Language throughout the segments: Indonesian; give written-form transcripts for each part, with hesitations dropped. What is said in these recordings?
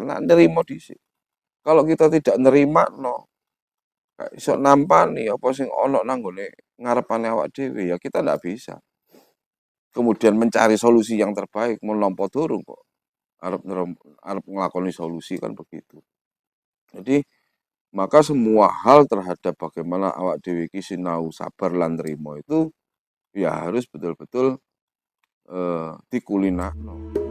karena nerima dhisik. Kalau kita tidak nerima no, gak iso nampani apa sing ono nang nggone ngarepane awak dhewe ya kita ndak bisa. Kemudian mencari solusi yang terbaik mau nampa durung kok. Arep nglakoni solusi kan begitu. Jadi maka semua hal terhadap bagaimana awak dhewe iki sinau sabar lan nrimo itu ya harus betul-betul dikulinakno.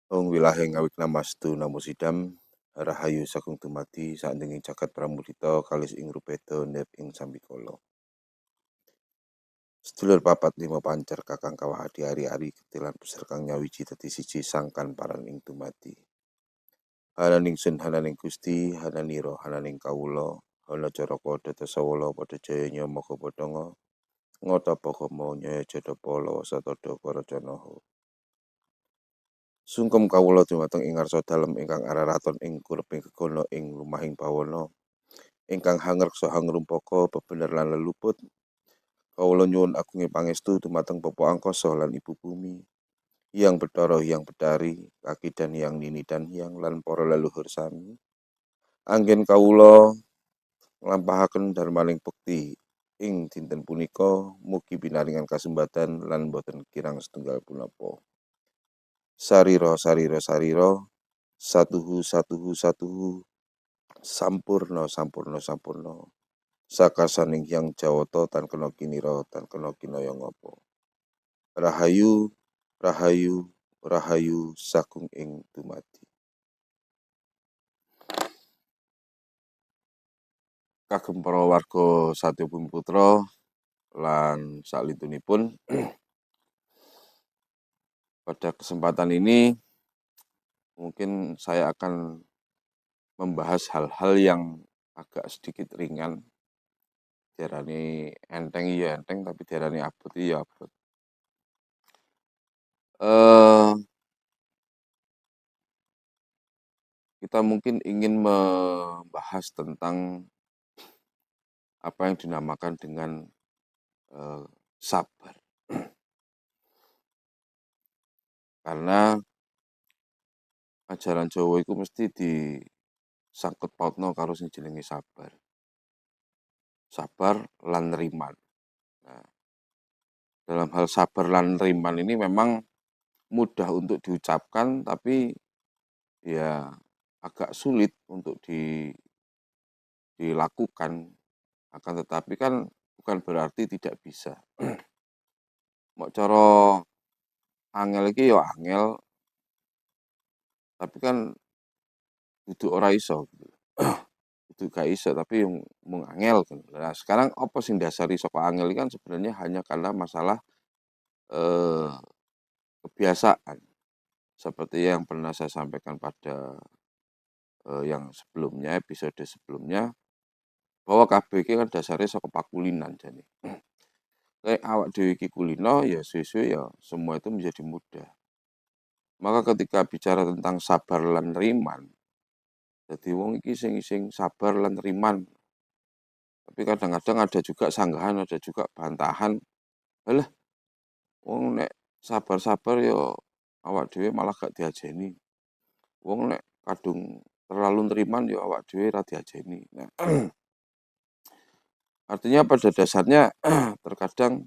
Ong wilahing awik namastu namo sidam rahayu sagung dumadi saindenging jagat pramudita kalis ing rupeda nep ing sambikala. Sedulur papat lima pancer kakang kawah adi ari-ari ketilan besar kang nyawiji dadi siji sangkan paran ing dumadi. Hananing sun hananing Gusti hananira hananing kawula hana caraka data sawala padha jaya nyama kapadanga ngota pakama nyaya jadapa lawa satada para janaha. Sungkem kawula dumateng ing ngarsa dalem ingkang araraton ing kureping gegana ing lumahing bawana ingkang hangreksa hangrumpaka bebener lan leluput. Kawula nyuwun agunge pangestu dumateng Bapa Angkasa lan Ibu Bumi, Hyang Bathara Hyang Bathari, Kaki dan Hyang Nini dan Hyang lan para leluhur sami. Anggen kawula nglampahaken darmaning bekti ing dinten punika mugi pinaringan kasembatan lan boten kirang setunggal punapa. Sarira sarira sarira satuhu satuhu satuhu sampurna sampurna sampurna sakasaning Hyang Jawata tan kena kinira tan kena kinaya ngapa. Rahayu rahayu rahayu sagung ing dumadi. Kagem para warga Satya Bumi Putra lan saklintunipun pada kesempatan ini mungkin saya akan membahas hal-hal yang agak sedikit ringan. Diarani enteng ya enteng tapi diarani abot ya abot. Kita mungkin ingin membahas tentang apa yang dinamakan dengan sabar. Karena ajaran Jawa itu mesti disangkut pautno karo sing jenenge sabar. Sabar lan nriman. Nah, dalam hal sabar lan nriman ini memang mudah untuk diucapkan tapi ya agak sulit untuk dilakukan. Akan tetapi kan bukan berarti tidak bisa. Mau cara angel iki ya angel tapi kan kudu ora iso gitu. Kudu gak iso tapi mung angel kan. Nah, sekarang apa sing dasari saka angel kan sebenarnya hanya karena masalah eh, kebiasaan. Seperti yang pernah saya sampaikan pada yang sebelumnya, episode sebelumnya, bahwa KBG kan dasarnya saka pakulinan jadi. Kayak awak dhewe iki kulino ya suwe-suwe ya semua itu menjadi mudah. Maka ketika bicara tentang sabar lan riman, jadi wong iki sing sabar lan riman. Tapi kadang-kadang ada juga sanggahan, ada juga bantahan. Alah, wong nek sabar-sabar ya awak dhewe malah gak diajeni. Wong nek kadung terlalu neriman ya awak dhewe ra diajeni. Nah, artinya pada dasarnya terkadang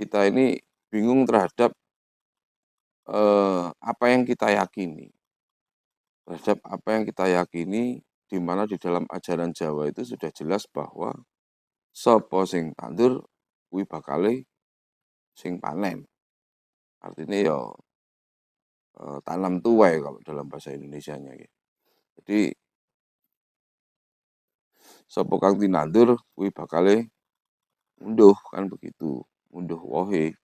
kita ini bingung terhadap apa yang kita yakini. Terhadap apa yang kita yakini di mana di dalam ajaran Jawa itu sudah jelas bahwa sapa sing tandur kuwi bakale sing panen. Artinya ya tanam tuai kalau dalam bahasa Indonesianya gitu. Jadi sapa kang tinandur kuwi bakale unduh kan begitu, unduh wohe.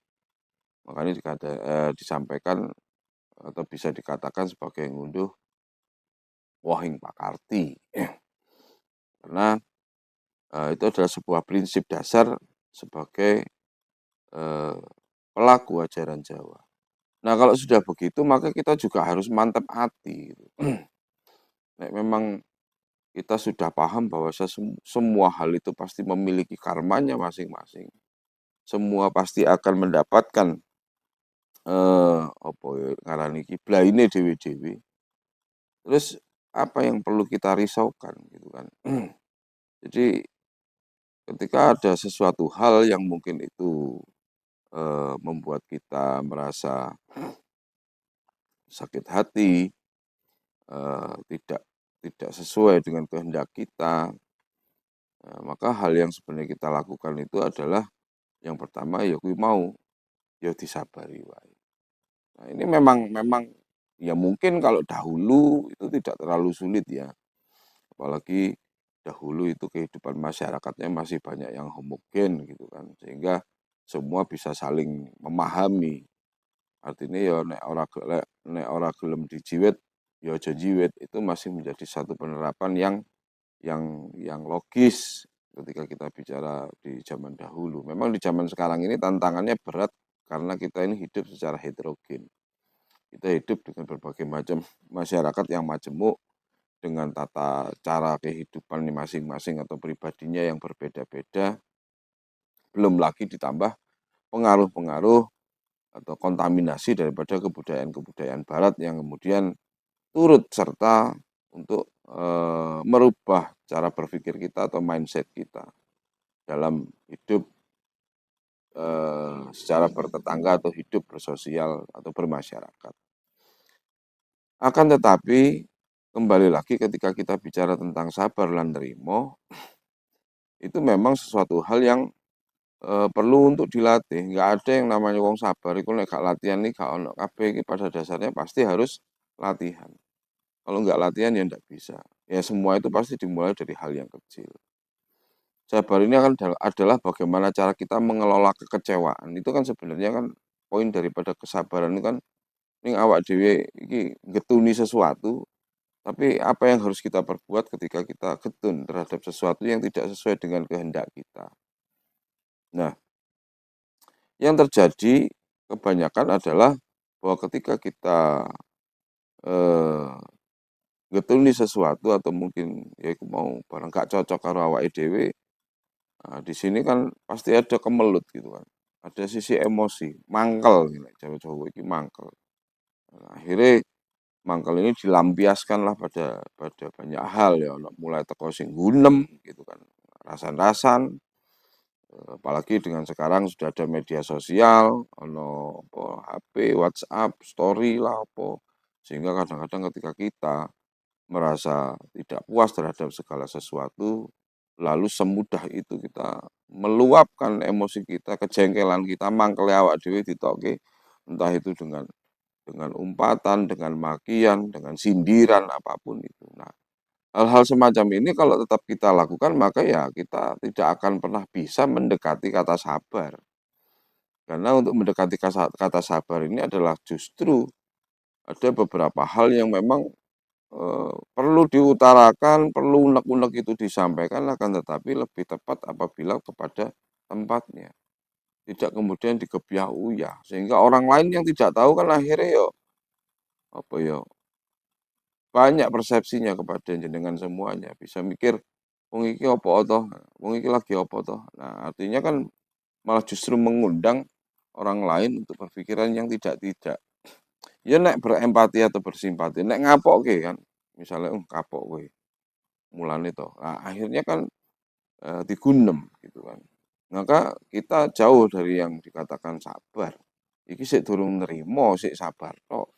Makanya disampaikan atau bisa dikatakan sebagai ngunduh wohing pakarti. Karena itu adalah sebuah prinsip dasar sebagai pelaku ajaran Jawa. Nah kalau sudah begitu maka kita juga harus mantap hati. Gitu. nek memang kita sudah paham bahwa semua hal itu pasti memiliki karmanya masing-masing. Semua pasti akan mendapatkan, apa ya ngaran iki, blaine dhewe-dhewe. Terus apa yang perlu kita risaukan gitu kan. Jadi ketika ada sesuatu hal yang mungkin itu, membuat kita merasa sakit hati, tidak tidak sesuai dengan kehendak kita, maka hal yang sebenarnya kita lakukan itu adalah yang pertama ya kuwi mau, ya disabari wae. Nah ini memang memang ya mungkin kalau dahulu itu tidak terlalu sulit ya, apalagi dahulu itu kehidupan masyarakatnya masih banyak yang homogen gitu kan, sehingga semua bisa saling memahami. Artinya ya nek ora gelem dijiwit, ya aja jiwit, itu masih menjadi satu penerapan yang logis ketika kita bicara di zaman dahulu. Memang di zaman sekarang ini tantangannya berat karena kita ini hidup secara heterogen. Kita hidup dengan berbagai macam masyarakat yang majemuk dengan tata cara kehidupan masing-masing atau pribadinya yang berbeda-beda. Belum lagi ditambah pengaruh-pengaruh atau kontaminasi daripada kebudayaan-kebudayaan barat yang kemudian turut serta untuk, merubah cara berpikir kita atau mindset kita dalam hidup, secara bertetangga atau hidup bersosial atau bermasyarakat. Akan tetapi, kembali lagi ketika kita bicara tentang sabar lan nrimo, itu memang sesuatu hal yang, perlu untuk dilatih. Nggak ada yang namanya wong sabar iku nek gak latihan iki gak ono, kabeh iki pada dasarnya pasti harus latihan. Kalau nggak latihan ya ndak bisa. Ya semua itu pasti dimulai dari hal yang kecil. Sabar ini akan adalah bagaimana cara kita mengelola kekecewaan. Itu kan sebenarnya kan poin daripada kesabaran itu kan ning awak dhewe iki getuni sesuatu, tapi apa yang harus kita perbuat ketika kita getun terhadap sesuatu yang tidak sesuai dengan kehendak kita. Nah, yang terjadi kebanyakan adalah bahwa ketika kita, eee, getuni sesuatu atau mungkin ya iku mau barang gak cocok karo awake dhewe. Nah, di sini kan pasti ada kemelut gitu kan. Ada sisi emosi, mangkel nih nek Jawa-Jawa iki mangkel. Nah, akhirnya mangkel ini dilampiaskanlah pada banyak hal ya, mulai teko sing gunem gitu kan, rasan-rasan, apalagi dengan sekarang sudah ada media sosial, ono apa HP, WhatsApp, story lah apa, sehingga kadang-kadang ketika kita merasa tidak puas terhadap segala sesuatu, lalu semudah itu kita meluapkan emosi kita, kejengkelan kita, mangkele awak dhewe ditokke, entah itu dengan umpatan, dengan makian, dengan sindiran, apapun itu. Nah, hal-hal semacam ini kalau tetap kita lakukan, maka ya kita tidak akan pernah bisa mendekati kata sabar. Karena untuk mendekati kata sabar ini adalah justru ada beberapa hal yang memang perlu diutarakan, perlu unek-unek itu disampaikan, akan tetapi lebih tepat apabila kepada tempatnya. Tidak kemudian digebyah-uyah, sehingga orang lain yang tidak tahu kan akhirnya yo apa ya, banyak persepsinya kepada jenengan semuanya, bisa mikir, "Wong iki apa toh? Wong iki lagi apa toh?" Nah, artinya kan malah justru mengundang orang lain untuk berpikiran yang tidak-tidak. Ya nek berempati atau bersimpati, nek ngapokke kan, misalnya, kapok kowe." Mulane toh. Nah, akhirnya kan, digunem gitu kan. Maka kita jauh dari yang dikatakan sabar. Iki sik durung nrimo, sik sabar tok.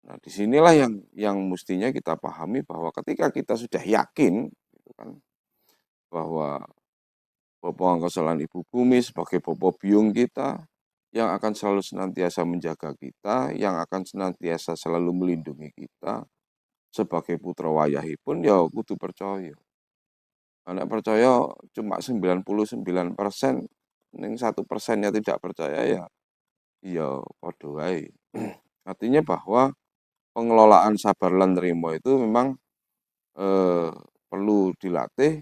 Nah, disinilah yang mestinya kita pahami bahwa ketika kita sudah yakin gitu kan, bahwa Bapa Angkasa Ibu Bumi sebagai Bapa Biung kita, yang akan selalu senantiasa menjaga kita, yang akan senantiasa selalu melindungi kita, sebagai putra wayahipun ya kudu percaya. Nek percaya cuma 99%, ning 1%-nya tidak percaya ya padha wae. Artinya bahwa pengelolaan sabar lan nrimo itu memang, eee, perlu dilatih,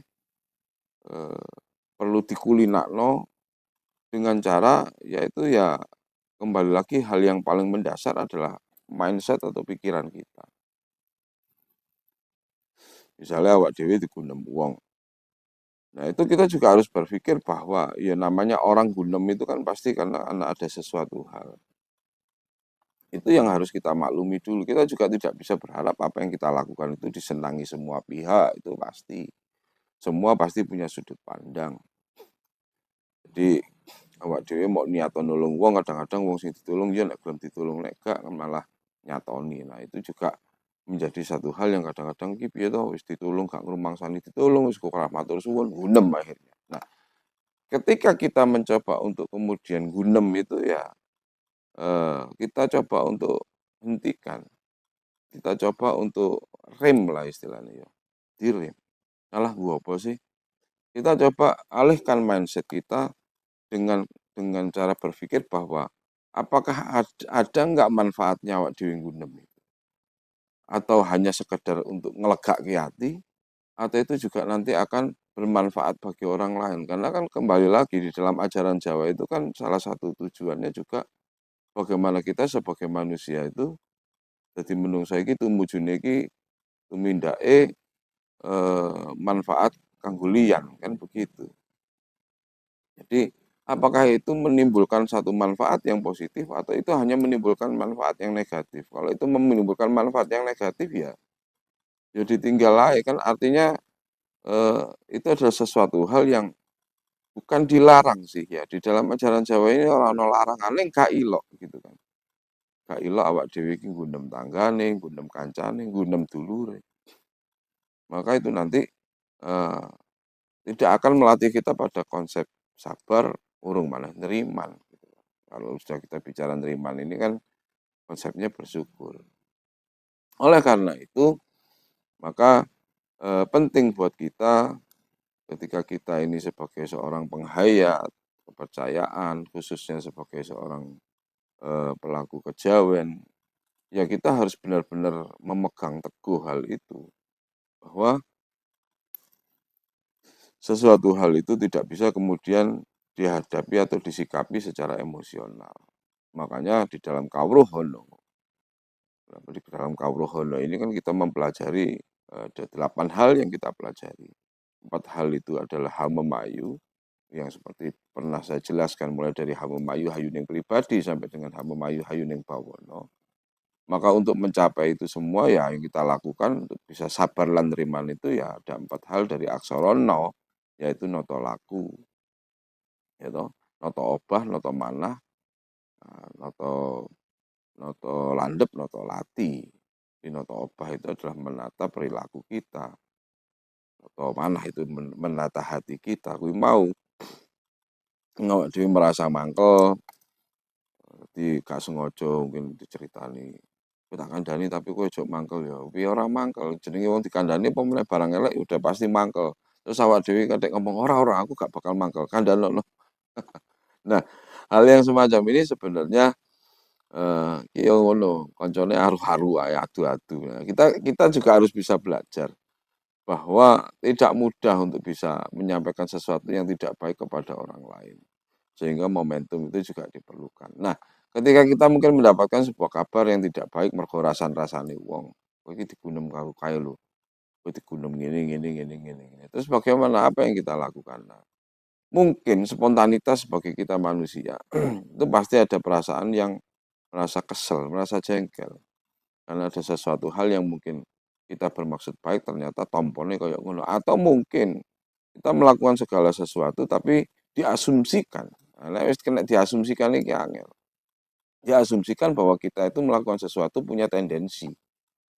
eee, perlu dikulinakno dengan cara yaitu ya kembali lagi hal yang paling mendasar adalah mindset atau pikiran kita. Misalnya awak dhewe digunem wong. Nah, itu kita juga harus berpikir bahwa ya namanya orang gunem itu kan pasti karena ada sesuatu hal. Itu yang harus kita maklumi dulu. Kita juga tidak bisa berharap apa yang kita lakukan itu disenangi semua pihak, itu pasti. Semua pasti punya sudut pandang. Jadi awak dhewe mau niato nulung wong, kadang-kadang wong sing ditulung ya nek gelem ditulung, nek gak kan malah nyatoni. Nah, itu juga menjadi satu hal yang kadang-kadang iki piye to wis ditulung gak ngrumangsani ditulung, wis kok ora matur suwun, gunem akhirnya. Nah, ketika kita mencoba untuk kemudian gunem itu ya, kita coba untuk hentikan, kita coba untuk rem lah istilahnya ya, direm. Alah gua apa sih? Kita coba alihkan mindset kita dengan cara berpikir bahwa apakah ada nggak manfaatnya awak dhewe gunem itu? Atau hanya sekedar untuk ngelegake hati, atau itu juga nanti akan bermanfaat bagi orang lain. Karena kan kembali lagi di dalam ajaran Jawa itu kan salah satu tujuannya juga bagaimana kita sebagai manusia itu dadi menungsa iki tumujune iki tumindake, manfaat kanggo liyan, kan begitu. Jadi, apakah itu menimbulkan satu manfaat yang positif atau itu hanya menimbulkan manfaat yang negatif? Kalau itu menimbulkan manfaat yang negatif ya ditinggal ae, kan artinya, itu adalah sesuatu hal yang bukan dilarang sih ya, di dalam ajaran Jawa ini ora ana larangane gak ilok gitu kan. Gak ilok awak dhewe iki nggunem tanggane, nggunem kancane, nggunem dulure. Maka itu nanti, eee, tidak akan melatih kita pada konsep sabar, urung malah neriman gitu. Kalau sudah kita bicara neriman ini kan konsepnya bersyukur. Oleh karena itu, maka, penting buat kita ketika kita ini sebagai seorang penghayat kepercayaan, khususnya sebagai seorang, pelaku kejawen, ya kita harus benar-benar memegang teguh hal itu, bahwa sesuatu hal itu tidak bisa kemudian dihadapi atau disikapi secara emosional. Makanya di dalam Kawruhono, di dalam Kawruhono ini kan kita mempelajari, ada 8 hal yang kita pelajari. 4 hal itu adalah Hamemayu, yang seperti pernah saya jelaskan mulai dari Hamemayu Hayuning pribadi sampai dengan Hamemayu Hayuning Bawono. Maka untuk mencapai itu semua ya yang kita lakukan untuk bisa sabar lan neriman itu ya ada 4 hal dari aksara No, yaitu noto laku, ya toh, noto obah, noto manah, noto noto landep, noto lati. Di noto obah itu adalah menata perilaku kita, noto manah itu menata hati kita, kuwi mau awak dhewe merasa mangkel, gak sengaja mungkin diceritani, "Kowe tak kandhani tapi kowe aja mangkel ya." Piye ora mangkel, jenenge wong dikandhani apa meneh barang elek ya udah pasti mangkel. Terus awak dhewe katik ngomong, "Ora, aku gak bakal mangkel, kandhanono." Nah, hal yang semacam ini sebenarnya, ya ngono, koncone aru-aru ae, adu-adu. Nah, kita kita juga harus bisa belajar bahwa tidak mudah untuk bisa menyampaikan sesuatu yang tidak baik kepada orang lain. Sehingga momentum itu juga diperlukan. Nah, ketika kita mungkin mendapatkan sebuah kabar yang tidak baik mergo rasan-rasane wong, "Kowe iki digunem karo kae lho, kowe digunem ngene ngene ngene ngene ngene." Terus bagaimana, apa yang kita lakukan? Nah, mungkin spontanitas sebagai kita manusia, itu pasti ada perasaan yang merasa kesel, merasa jengkel, karena ada sesuatu hal yang mungkin kita bermaksud baik ternyata tomponnya kayak ngono, atau mungkin kita melakukan segala sesuatu tapi diasumsikan. Nah, nek wis kena diasumsikan iki angel. Diasumsikan bahwa kita itu melakukan sesuatu punya tendensi.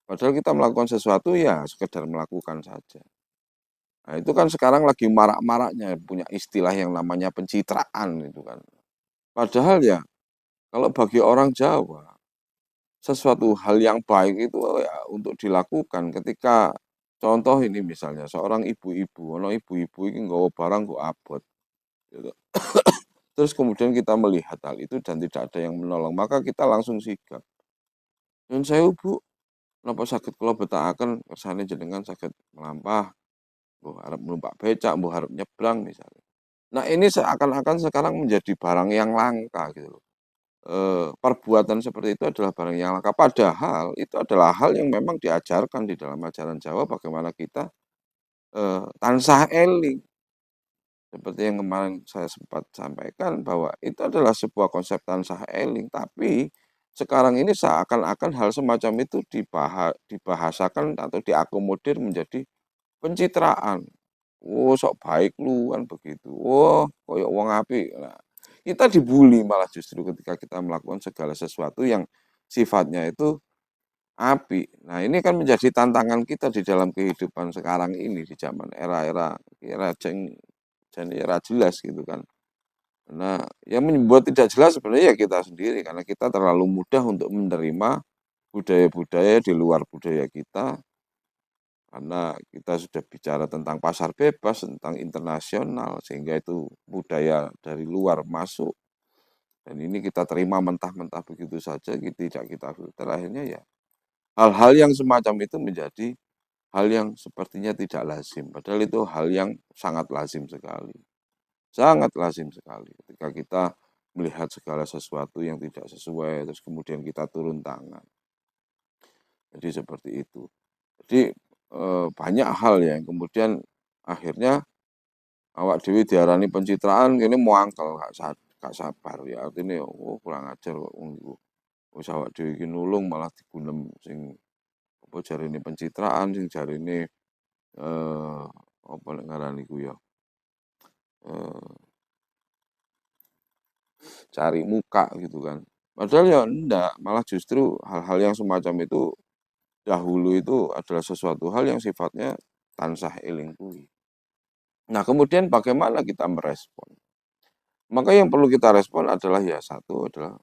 Padahal kita melakukan sesuatu ya sekedar melakukan saja. Nah, itu kan sekarang lagi marak-maraknya punya istilah yang namanya pencitraan itu kan. Padahal ya kalau bagi orang Jawa, sesuatu hal yang baik itu ya untuk dilakukan ketika contoh ini misalnya seorang ibu-ibu, ono ibu-ibu iki nggawa barang kok abot gitu. Terus kemudian kita melihat hal itu dan tidak ada yang menolong, maka kita langsung sigap, "Nyun sewu Bu, napa saged kula betakaken kersane jenengan saged melampah, mbuh arep numpak becak, mbuh arep nyebrang," misalnya. Nah ini seakan-akan sekarang menjadi barang yang langka gitu loh. perbuatan seperti itu adalah barang yang langka. Padahal itu adalah hal yang memang diajarkan di dalam ajaran Jawa bagaimana kita, tansah eling. Seperti yang kemarin saya sempat sampaikan bahwa itu adalah sebuah konsep tansah eling, tapi sekarang ini seakan-akan hal semacam itu dibahasakan atau diakomodir menjadi pencitraan. "Oh, sok baik lu," kan begitu. "Oh, koyo wong apik." Nah, kita dibully malah justru ketika kita melakukan segala sesuatu yang sifatnya itu apik. Nah, ini kan menjadi tantangan kita di dalam kehidupan sekarang ini, di zaman era era jelas gitu kan. Nah, yang membuat tidak jelas sebenarnya ya kita sendiri, karena kita terlalu mudah untuk menerima budaya-budaya di luar budaya kita, karena kita sudah bicara tentang pasar bebas, tentang internasional, sehingga itu budaya dari luar masuk, dan ini kita terima mentah-mentah begitu saja, tidak kita filter, akhirnya ya hal-hal yang semacam itu menjadi hal yang sepertinya tidak lazim, padahal itu hal yang sangat lazim sekali. Sangat lazim sekali ketika kita melihat segala sesuatu yang tidak sesuai, terus kemudian kita turun tangan. Jadi seperti itu. Jadi, banyak hal ya yang kemudian akhirnya awak dewe diarani pencitraan kene moangkel gak sabar ya artinya oh kurang ajar kok wong iku. Wis awak dhewe iki nulung malah digunem sing apa jarine pencitraan, sing jarine, apa nek ngaran iku ya, eee cari muka gitu kan. Padahal ya enggak, malah justru hal-hal yang semacam itu dahulu itu adalah sesuatu hal yang sifatnya tansah eling kuwi. Nah, kemudian bagaimana kita merespon? Maka yang perlu kita respon adalah ya satu adalah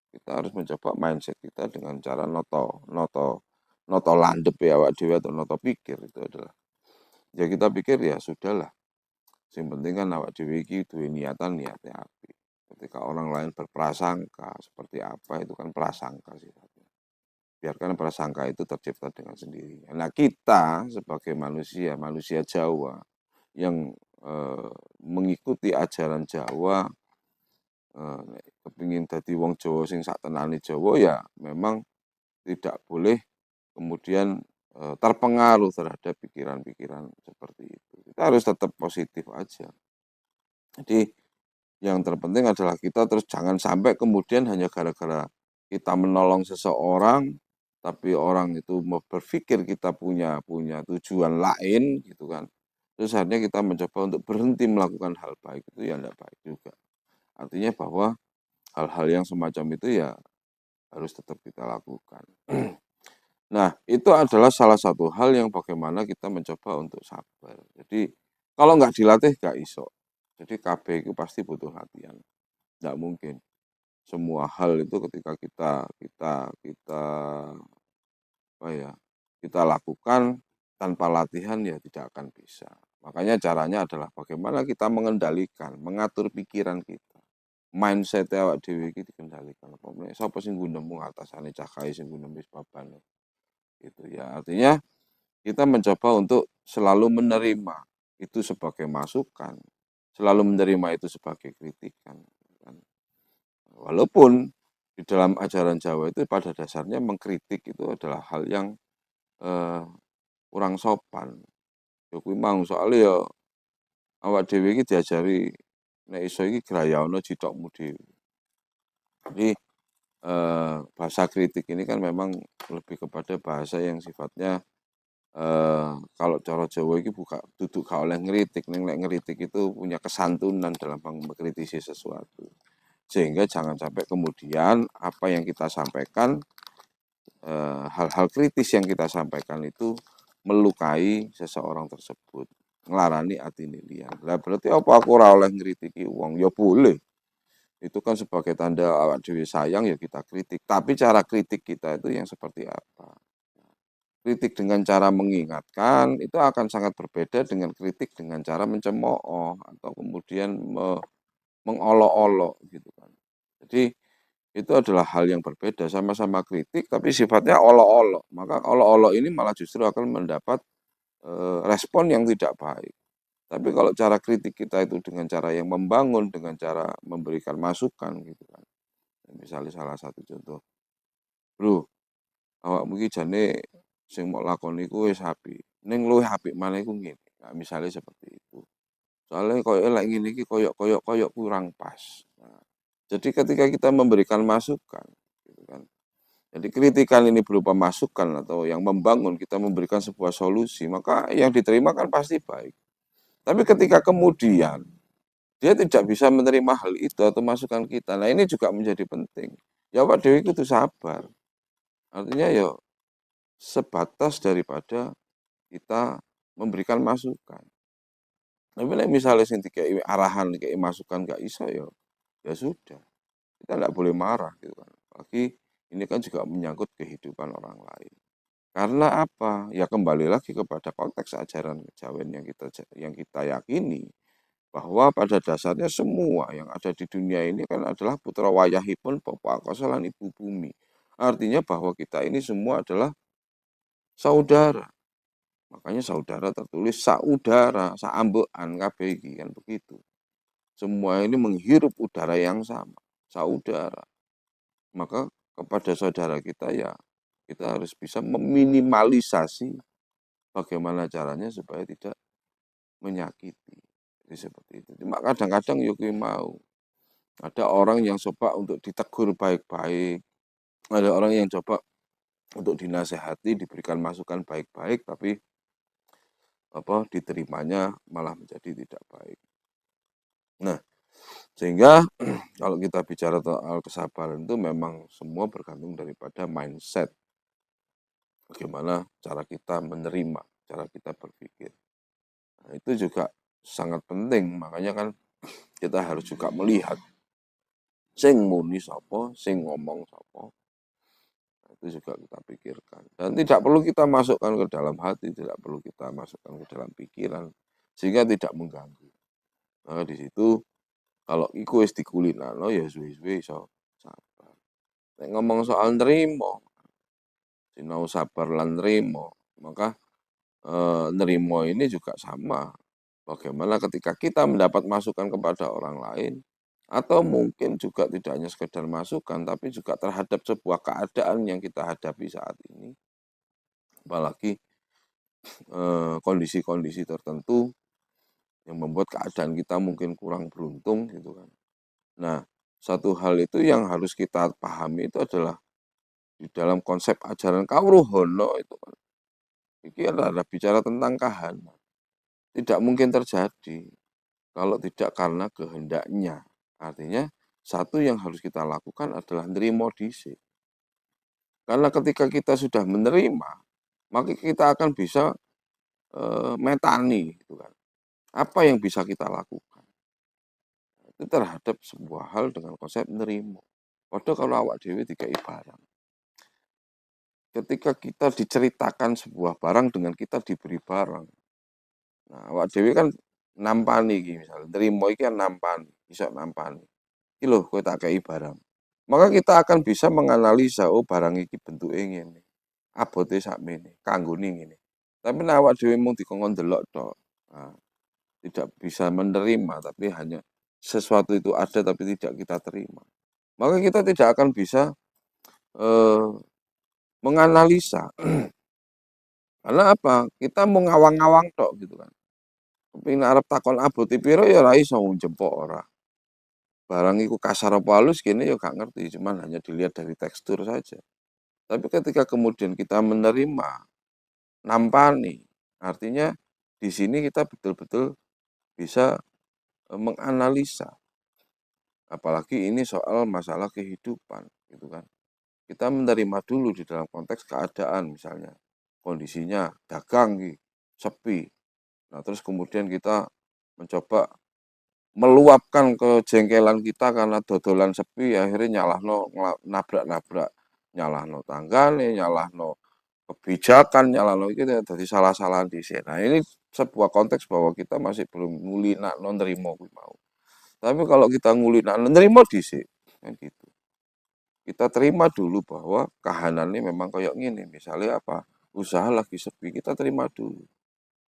kita harus mencoba mindset kita dengan cara noto noto noto landep ya awak dhewe atau noto pikir itu adalah ya kita pikir ya sudahlah, yang penting kan awak dhewe iki duwe niatan niatnya apik. Ketika orang lain berprasangka seperti apa itu kan prasangka sifatnya. Biarkan prasangka itu tercipta dengan sendirinya. Nah, kita sebagai manusia, manusia Jawa yang mengikuti ajaran Jawa, kepingin dadi wong Jawa sing sak tenane Jawa ya memang tidak boleh kemudian terpengaruh terhadap pikiran-pikiran seperti itu. Kita harus tetap positif aja. Jadi yang terpenting adalah kita terus jangan sampai kemudian hanya gara-gara kita menolong seseorang, tapi orang itu berpikir kita punya punya tujuan lain gitu kan. Terus akhirnya kita mencoba untuk berhenti melakukan hal baik itu ya tidak baik juga. Artinya bahwa hal-hal yang semacam itu ya harus tetap kita lakukan. Nah, itu adalah salah satu hal yang bagaimana kita mencoba untuk sabar. Jadi kalau nggak dilatih nggak iso. Jadi KB itu pasti butuh latihan. Nggak mungkin. Semua hal itu ketika kita apa ya, kita lakukan tanpa latihan ya tidak akan bisa. Makanya caranya adalah bagaimana kita mengendalikan, mengatur pikiran kita. Mindset awak dhewe iki dikendalikan. Apa meneh sapa sing nggunemu atasane cah kae sing nggunemu wis babane. Gitu ya. Artinya kita mencoba untuk selalu menerima itu sebagai masukan, selalu menerima itu sebagai kritikan. Kan. Walaupun di dalam ajaran Jawa itu pada dasarnya mengkritik itu adalah hal yang eh, kurang sopan. Ya kuwi mang soalnya ya awak dhewe iki diajari nek iso iki grayaono cithokmu dhewe. Jadi bahasa kritik ini kan memang lebih kepada bahasa yang sifatnya kalau cara Jawa iki duduk gak oleh ngritik, nek ngritik itu punya kesantunan dalam mengkritisi sesuatu. Sehingga jangan sampai kemudian apa yang kita sampaikan, hal-hal kritis yang kita sampaikan itu melukai seseorang tersebut, nglarani atine liyan. Lah berarti apa aku ora oleh ngritiki wong? Ya boleh. Itu kan sebagai tanda awak dhewe sayang ya kita kritik, tapi cara kritik kita itu yang seperti apa? Kritik dengan cara mengingatkan itu akan sangat berbeda dengan kritik dengan cara mencemooh atau kemudian mengolok-olok gitu kan. Jadi itu adalah hal yang berbeda, sama-sama kritik tapi sifatnya olok-olok. Maka olok-olok ini malah justru akan mendapat respon yang tidak baik. Tapi kalau cara kritik kita itu dengan cara yang membangun, dengan cara memberikan masukan gitu kan. Misalnya salah satu contoh, "Bro, awakmu iki jane sing mbok lakoni iku wis apik, ning luwih apik maneh iku ngene." Nah, misalnya seperti itu. Soalnya koyo lek ngene iki koyo kurang pas. Nah, jadi ketika kita memberikan masukan, gitu kan. Jadi kritikan ini berupa masukan atau yang membangun, kita memberikan sebuah solusi, maka yang diterima kan pasti baik. Tapi ketika kemudian dia tidak bisa menerima hal itu atau masukan kita, nah ini juga menjadi penting. Ya Pak Dewi kudu sabar. Artinya ya sebatas daripada kita memberikan masukan. Tapi nek misalnya sing dikei arahan, dikei masukan gak iso ya, ya sudah. Kita nggak boleh marah gitu kan. Apalagi ini kan juga menyangkut kehidupan orang lain. Karena apa? Ya kembali lagi kepada konteks ajaran kejawen yang kita yakini bahwa pada dasarnya semua yang ada di dunia ini kan adalah putra wayahipun Bapak Kosolan Ibu Bumi. Artinya bahwa kita ini semua adalah saudara. Makanya saudara tertulis saudara, saambean kabeh iki kan begitu. Semua ini menghirup udara yang sama, saudara. Maka kepada saudara kita ya kita harus bisa meminimalisasi bagaimana caranya supaya tidak menyakiti. Jadi seperti itu. Cuma kadang-kadang Yuki mau. Ada orang yang coba untuk ditegur baik-baik. Ada orang yang coba untuk dinasehati, diberikan masukan baik-baik, tapi apa diterimanya malah menjadi tidak baik. Nah, sehingga kalau kita bicara soal kesabaran itu memang semua bergantung daripada mindset. Bagaimana cara kita menerima, cara kita berpikir. Nah, itu juga sangat penting, makanya kan kita harus juga melihat sing muni sapa, sing ngomong sapa. Nah, itu juga kita pikirkan. Dan tidak perlu kita masukkan ke dalam hati, tidak perlu kita masukkan ke dalam pikiran, sehingga tidak mengganggu. Nah, di situ kalau iku wis dikulinano ya suwe-suwe iso sabar. Nek ngomong soal nrimo, sinau sabar lan nrimo, maka nerimo ini juga sama. Bagaimana ketika kita mendapat masukan kepada orang lain, atau mungkin juga tidak hanya sekedar masukan, tapi juga terhadap sebuah keadaan yang kita hadapi saat ini. Apalagi kondisi-kondisi tertentu yang membuat keadaan kita mungkin kurang beruntung gitu kan. Nah, satu hal itu yang harus kita pahami itu adalah di dalam konsep ajaran Kawruhono itu kan. Ini adalah bicara tentang kahanan. Tidak mungkin terjadi kalau tidak karena kehendaknya. Artinya satu yang harus kita lakukan adalah nerimo dhisik. Karena ketika kita sudah menerima, maka kita akan bisa metani gitu kan. Apa yang bisa kita lakukan? Itu terhadap sebuah hal dengan konsep nerimo. Padahal kalau awak dewi dikai barang. Ketika kita diceritakan sebuah barang dengan kita diberi barang. Nah, awak dewi kan nampani iki misalnya, nerimo iki kan nampani, bisa nampani. Iki lho kowe tak kei barang. Maka kita akan bisa menganalisa, oh barang iki bentuke ngene. Abote sakmene, kanggone ngene. Tapi nek awak dhewe mung dikongkon delok tok. Nah, tidak bisa menerima tapi hanya sesuatu itu ada tapi tidak kita terima. Maka kita tidak akan bisa eh, menganalisa. Karena apa? Kita mau ngawang-ngawang tok gitu kan. Tapi nek arep takon abote piro ya ora iso jempok ora. Barang iku kasar apa halus kene ya gak ngerti, cuman hanya dilihat dari tekstur saja. Tapi ketika kemudian kita menerima, nampani, artinya di sini kita betul-betul bisa menganalisa. Apalagi ini soal masalah kehidupan, gitu kan. Kita menerima dulu di dalam konteks keadaan misalnya. Kondisinya dagang, sepi. Nah, terus kemudian kita mencoba meluapkan kejengkelan kita karena dodolan sepi, akhirnya nyalahno nabrak-nabrak, nyalahno tanggane, nyalahno kebijakan, nyalahno iki dadi salah-salahan dhisik. Nah, ini sebuah konteks bahwa kita masih belum ngulinakno nrimo kuwi mau. Tapi kalau kita ngulinakno nrimo dhisik, kan gitu. Kita terima dulu bahwa kahanannya memang kayak gini. Misalnya apa? Usaha lagi sepi, kita terima dulu.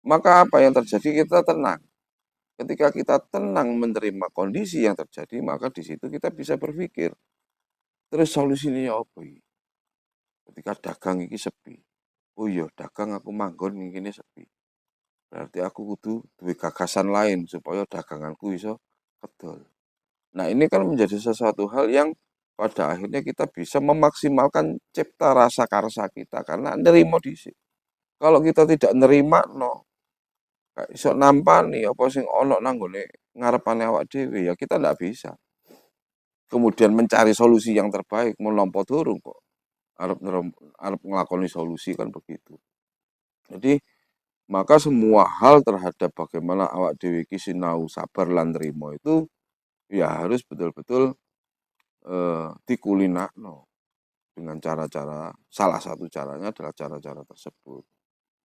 Maka apa yang terjadi? Kita tenang. Ketika kita tenang menerima kondisi yang terjadi, maka di situ kita bisa berpikir. Terus solusinya apa iki? Ketika dagang iki sepi. Oh iya, dagang aku manggon ngene sepi. Berarti aku kudu duwe gagasan lain supaya daganganku iso kedol. Nah, ini kan menjadi sesuatu hal yang pada akhirnya kita bisa memaksimalkan cipta rasa karsa kita karena nerimo dhisik. Kalau kita tidak nerima no, gak iso nampani apa sing ono nang nggone ngarepane awak dhewe ya kita ndak bisa. Kemudian mencari solusi yang terbaik melompo durung kok. Arep nglakoni solusi kan begitu. Jadi maka semua hal terhadap bagaimana awak dhewe iki sinau sabar lan nrimo itu ya harus betul-betul dikulinakno dengan cara-cara salah satu caranya adalah cara-cara tersebut.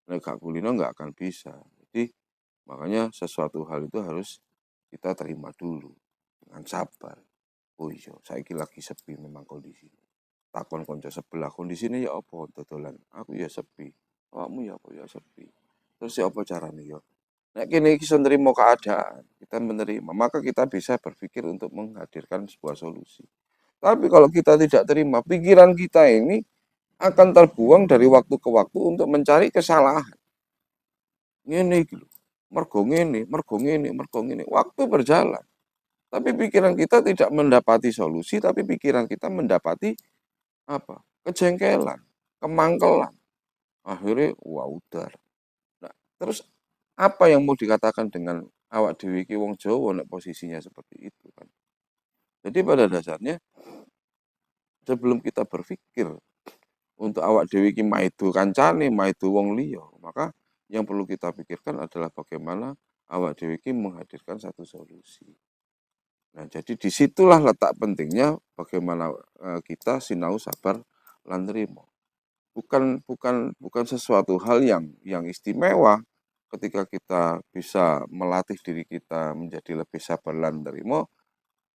Nek gak kulino nggak akan bisa. Jadi makanya sesuatu hal itu harus kita terima dulu dengan sabar. Oh iya, saiki lagi sepi memang kondisi. Takon konco sebelah kondisinya ya apa dodolan. Aku ya sepi. Awakmu ya apa ya sepi. Terus ya apa caranya ya? Nek kene iso nrimo keadaan, kita menerima, maka kita bisa berpikir untuk menghadirkan sebuah solusi. Tapi kalau kita tidak terima, pikiran kita ini akan terbuang dari waktu ke waktu untuk mencari kesalahan. Ngene iki lho. Mergo ngene, mergo ngene, mergo ngene. Waktu berjalan. Tapi pikiran kita tidak mendapati solusi, tapi pikiran kita mendapati apa? Kejengkelan, kemangkelan. Akhirnya wah udah. Nah, terus apa yang mau dikatakan dengan awak dewi ki wong Jawa nek posisinya seperti itu kan. Jadi pada dasarnya sebelum kita berpikir untuk awak dewi ki maido kancane, maido wong liya, maka yang perlu kita pikirkan adalah bagaimana awak dewi ki menghadirkan satu solusi. Nah, jadi disitulah letak pentingnya bagaimana kita sinau sabar lan nrimo. Bukan sesuatu hal yang istimewa ketika kita bisa melatih diri kita menjadi lebih sabar lan nrimo,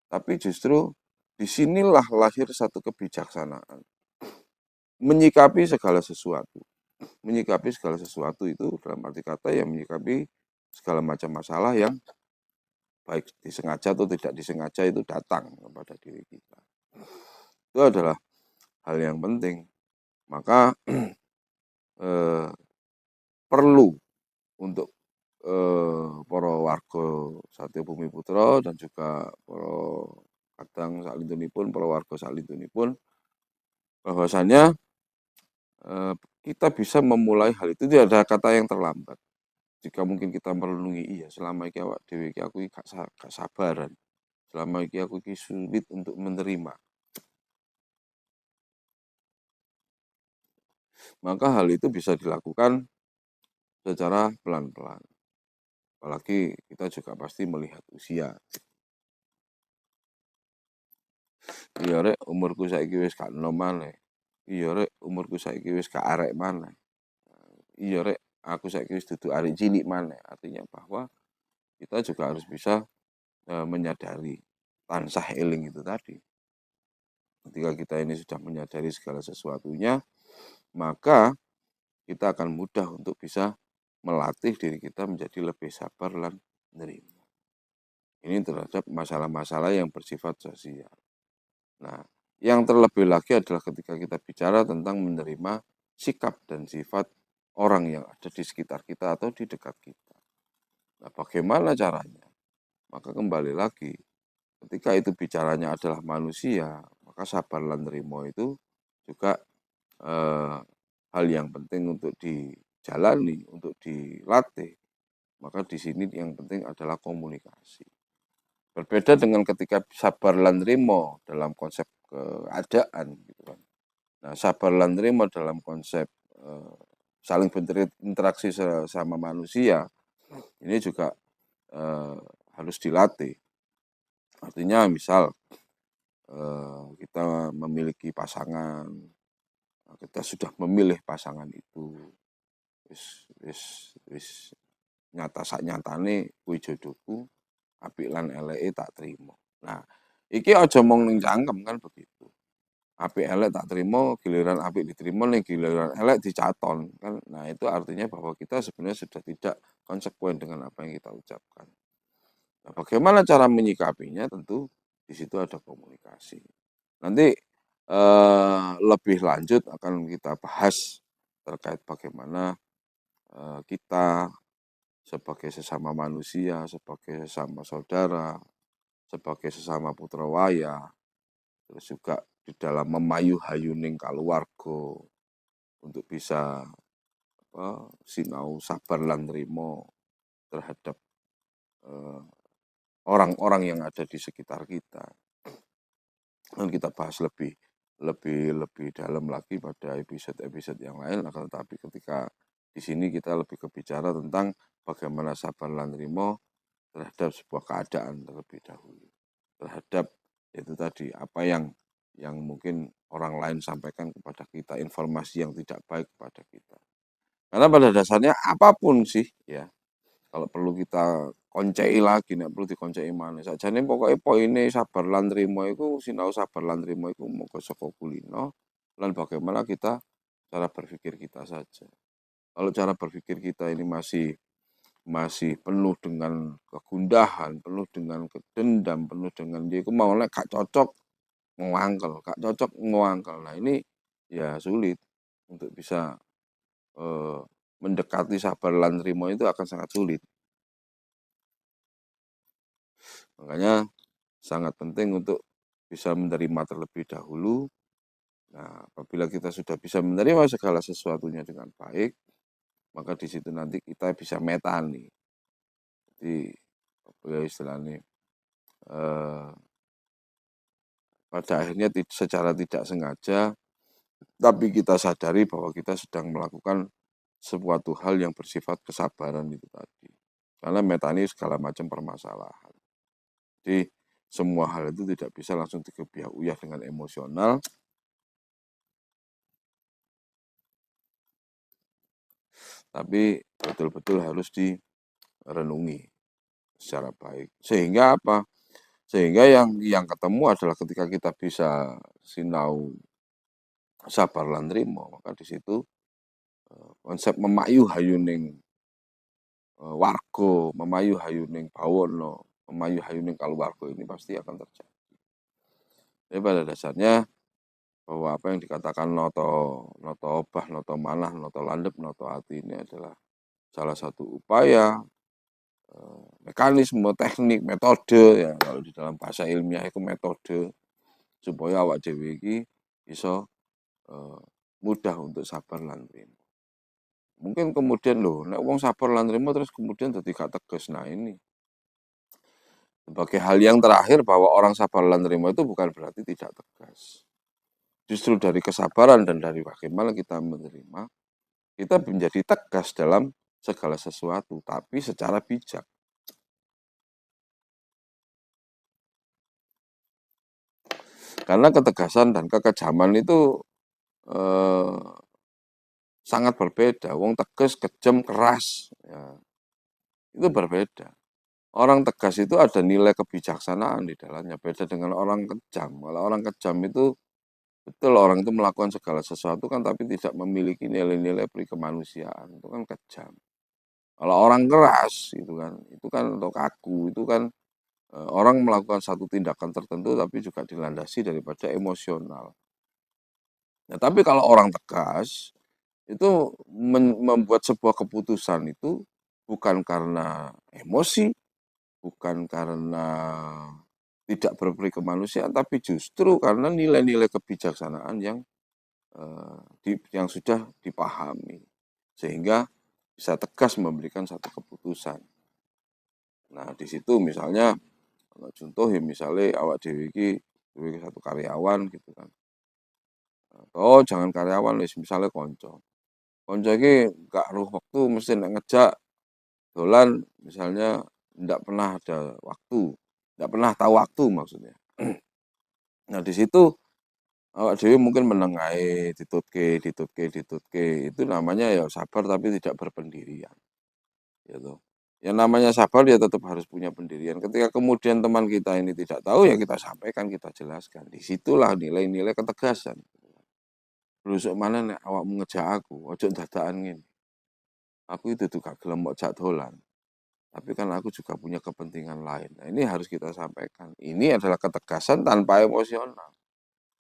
tapi justru disinilah lahir satu kebijaksanaan. Menyikapi segala sesuatu. Menyikapi segala sesuatu itu dalam arti kata yang menyikapi segala macam masalah yang baik disengaja atau tidak disengaja itu datang kepada diri kita. Itu adalah hal yang penting. Maka perlu untuk para warga Satya Bumi Putra dan juga para kadang salintunipun, para warga salintunipun bahwasanya kita bisa memulai hal itu tidak ada kata yang terlambat. Jika mungkin kita merenungi iya selama ini awak dhewe iki aku gak sabaran. Selama ini aku iki sulit untuk menerima. Maka hal itu bisa dilakukan secara pelan-pelan. Apalagi kita juga pasti melihat usia. Iya rek, umurku saiki wis gak enom maneh. Iya rek, umurku saiki wis gak arek maneh. Iya rek, aku saiki wis dudu arek cilik maneh. Artinya bahwa kita juga harus bisa menyadari tansah eling itu tadi. Ketika kita ini sudah menyadari segala sesuatunya, maka kita akan mudah untuk bisa melatih diri kita menjadi lebih sabar dan menerima. Ini terhadap masalah-masalah yang bersifat sosial. Nah, yang terlebih lagi adalah ketika kita bicara tentang menerima sikap dan sifat orang yang ada di sekitar kita atau di dekat kita. Nah, bagaimana caranya? Maka kembali lagi, ketika itu bicaranya adalah manusia, maka sabar dan nerimo itu juga hal yang penting untuk dijalani, untuk dilatih. Maka di sini yang penting adalah komunikasi. Berbeda dengan ketika sabar lan nrimo dalam konsep keadaan gitu kan. Nah, sabar lan nrimo dalam konsep saling berinteraksi sama manusia ini juga harus dilatih. Artinya misal kita memiliki pasangan, kita sudah memilih pasangan itu, wis wis wis nyata sak nyatane kuwi jodohku, apik lan eleke tak trimo. Nah, iki aja mung ning cangkem kan begitu. Apik elek tak trimo, giliran apik diterima ning giliran elek dicaton kan. Nah, itu artinya bahwa kita sebenarnya sudah tidak konsekuen dengan apa yang kita ucapkan. Nah, bagaimana cara menyikapinya? Tentu di situ ada komunikasi. Nanti lebih lanjut akan kita bahas terkait bagaimana, kita sebagai sesama manusia, sebagai sesama saudara, sebagai sesama putra wayah, terus juga di dalam memayu-hayuning kaluwarga untuk bisa, sinau sabar lan nrimo terhadap, eee, orang-orang yang ada di sekitar kita. Dan kita bahas lebih lebih lebih dalam lagi pada episode-episode yang lain, akan tetapi ketika di sini kita lebih kebicara tentang bagaimana sabar lan nrimo terhadap sebuah keadaan terlebih dahulu. Terhadap itu tadi, apa yang mungkin orang lain sampaikan kepada kita, informasi yang tidak baik kepada kita. Karena pada dasarnya apapun sih ya, kalau perlu kita koncei lagi, nek perlu dikoncei maneh. Sakjane pokoke poine sabar lan nrimo iku, sinau sabar lan nrimo iku monggo saka kulino lan bagaimana kita cara berpikir kita saja. Kalau cara berpikir kita ini masih masih penuh dengan kegundahan, penuh dengan dendam, penuh dengan dia iku mau nek gak cocok ngwangkel, gak cocok ngwangkel. Nah ini ya sulit untuk bisa, eee, mendekati sabar lan nrimo itu akan sangat sulit. Makanya sangat penting untuk bisa menerima terlebih dahulu. Nah, apabila kita sudah bisa menerima segala sesuatunya dengan baik, maka di situ nanti kita bisa metani. Jadi, apa ya istilahnya, eee, pada akhirnya secara tidak sengaja, tapi kita sadari bahwa kita sedang melakukan suatu hal yang bersifat kesabaran itu tadi. Karena metani segala macam permasalahan. Jadi, semua hal itu tidak bisa langsung dikebiah-uyah dengan emosional, tapi betul-betul harus direnungi secara baik. Sehingga apa? Sehingga yang ketemu adalah ketika kita bisa sinau sabar lan nrimo, maka di situ, konsep memayu hayuning, warga, memayu hayuning bawana, memayu hayuning kaluwarga ini pasti akan terjadi. Jadi pada dasarnya bahwa apa yang dikatakan noto noto obah, noto manah, noto landep, noto ati ini adalah salah satu upaya, mekanisme, teknik, metode ya kalau di dalam bahasa ilmiah itu metode supaya awak dhewe iki iso, mudah untuk sabar lan nrimo. Mungkin kemudian loh, nek wong sabar lan nrimo terus kemudian dadi gak tegas. Nah ini, sebagai hal yang terakhir bahwa orang sabar lan nrimo itu bukan berarti tidak tegas. Justru dari kesabaran dan dari bagaimana kita menerima, kita menjadi tegas dalam segala sesuatu, tapi secara bijak. Karena ketegasan dan kekejaman itu, eee, sangat berbeda. Wong tegas, kejam, keras, ya, itu berbeda. Orang tegas itu ada nilai kebijaksanaan di dalamnya, beda dengan orang kejam. Kalau orang kejam itu, betul orang itu melakukan segala sesuatu kan tapi tidak memiliki nilai-nilai kemanusiaan, itu kan kejam. Kalau orang keras itu kan atau kaku, itu kan, orang melakukan satu tindakan tertentu tapi juga dilandasi daripada emosional. Nah, tapi kalau orang tegas, itu membuat sebuah keputusan itu bukan karena emosi, bukan karena tidak berperi kemanusiaan, tapi justru karena nilai-nilai kebijaksanaan yang sudah dipahami. Sehingga bisa tegas memberikan satu keputusan. Nah, di situ misalnya, contoh ya misalnya awak dhewe iki duwe satu karyawan gitu kan. Oh, jangan karyawan wis misalnya konco. Konco iki gak ruh waktu mesti nek ngejak dolan misalnya ndak pernah ada waktu, ndak pernah tahu waktu maksudnya. Nah, di situ awak dhewe mungkin menengahi, ditutke, itu namanya ya sabar tapi tidak berpendirian, gitu. Yang namanya sabar ya tetap harus punya pendirian. Ketika kemudian teman kita ini tidak tahu ya kita sampaikan, kita jelaskan. Di situlah nilai-nilai ketegasan. "Blusuk mana nek awakmu ngejak aku, ojo dadakan ngene. Aku itu tuh gak gelem mbok jak dolan, tapi kan aku juga punya kepentingan lain." Nah, ini harus kita sampaikan. Ini adalah ketegasan tanpa emosional.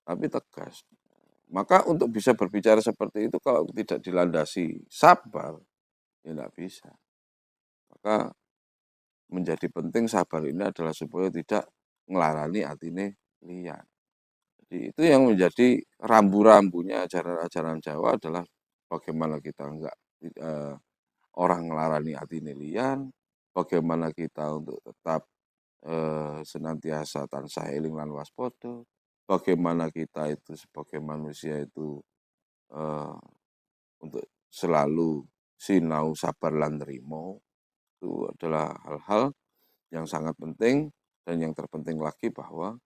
tapi tegas. Maka untuk bisa berbicara seperti itu kalau tidak dilandasi sabar, ya nggak bisa. Maka menjadi penting sabar ini adalah supaya tidak ngelarani atine liyan. Jadi itu yang menjadi rambu-rambunya ajaran-ajaran Jawa adalah bagaimana kita enggak orang ngelarani atine liyan, bagaimana kita untuk tetap senantiasa tansah eling lan waspada, bagaimana kita itu sebagai manusia itu eee, untuk selalu sinau sabar lan nrimo, itu adalah hal-hal yang sangat penting dan yang terpenting lagi bahwa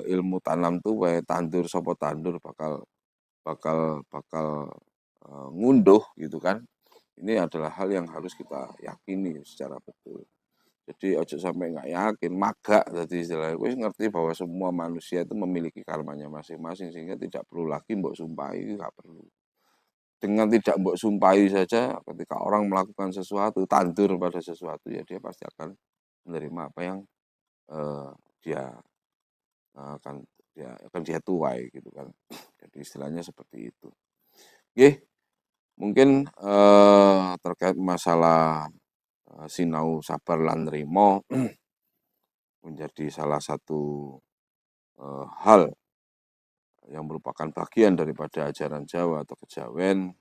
ilmu tanam tuh wae tandur sapa tandur bakal bakal bakal, ngunduh gitu kan. Ini adalah hal yang harus kita yakini secara betul. Jadi ojo sampai nggak yakin, magak dadi istilahnya, wis ngerti bahwa semua manusia itu memiliki karmanya masing-masing sehingga tidak perlu lagi mbok sumpahi, nggak perlu. Dengan tidak mbok sumpahi saja ketika orang melakukan sesuatu, tandur pada sesuatu, ya dia pasti akan menerima apa yang, eee, dia akan dia tuai gitu kan. Jadi istilahnya seperti itu. Oke, mungkin, terkait masalah, sinau sabar lan nrimo menjadi salah satu, hal yang merupakan bagian daripada ajaran Jawa atau kejawen,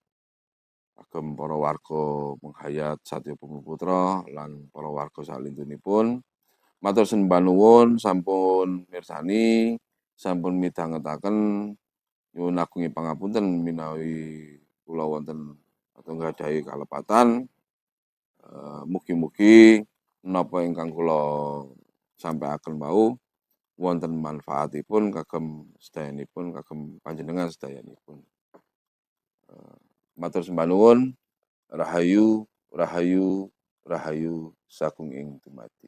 agem para warga penghayat Satya Bumi Putra lan para warga salintunipun. Matur sembah nuwun sampun mirsani, sampun midhangetaken, nyuwun agungi pangapunten menawi kula wonten atau nggadahi kalepatan. Mugi-mugi menapa ingkang kula sampaiaken wau wonten manfaatipun kagem sedayanipun, kagem panjenengan sedayanipun. Matur sembah nuwun, rahayu, rahayu, rahayu sagung ing dumadi.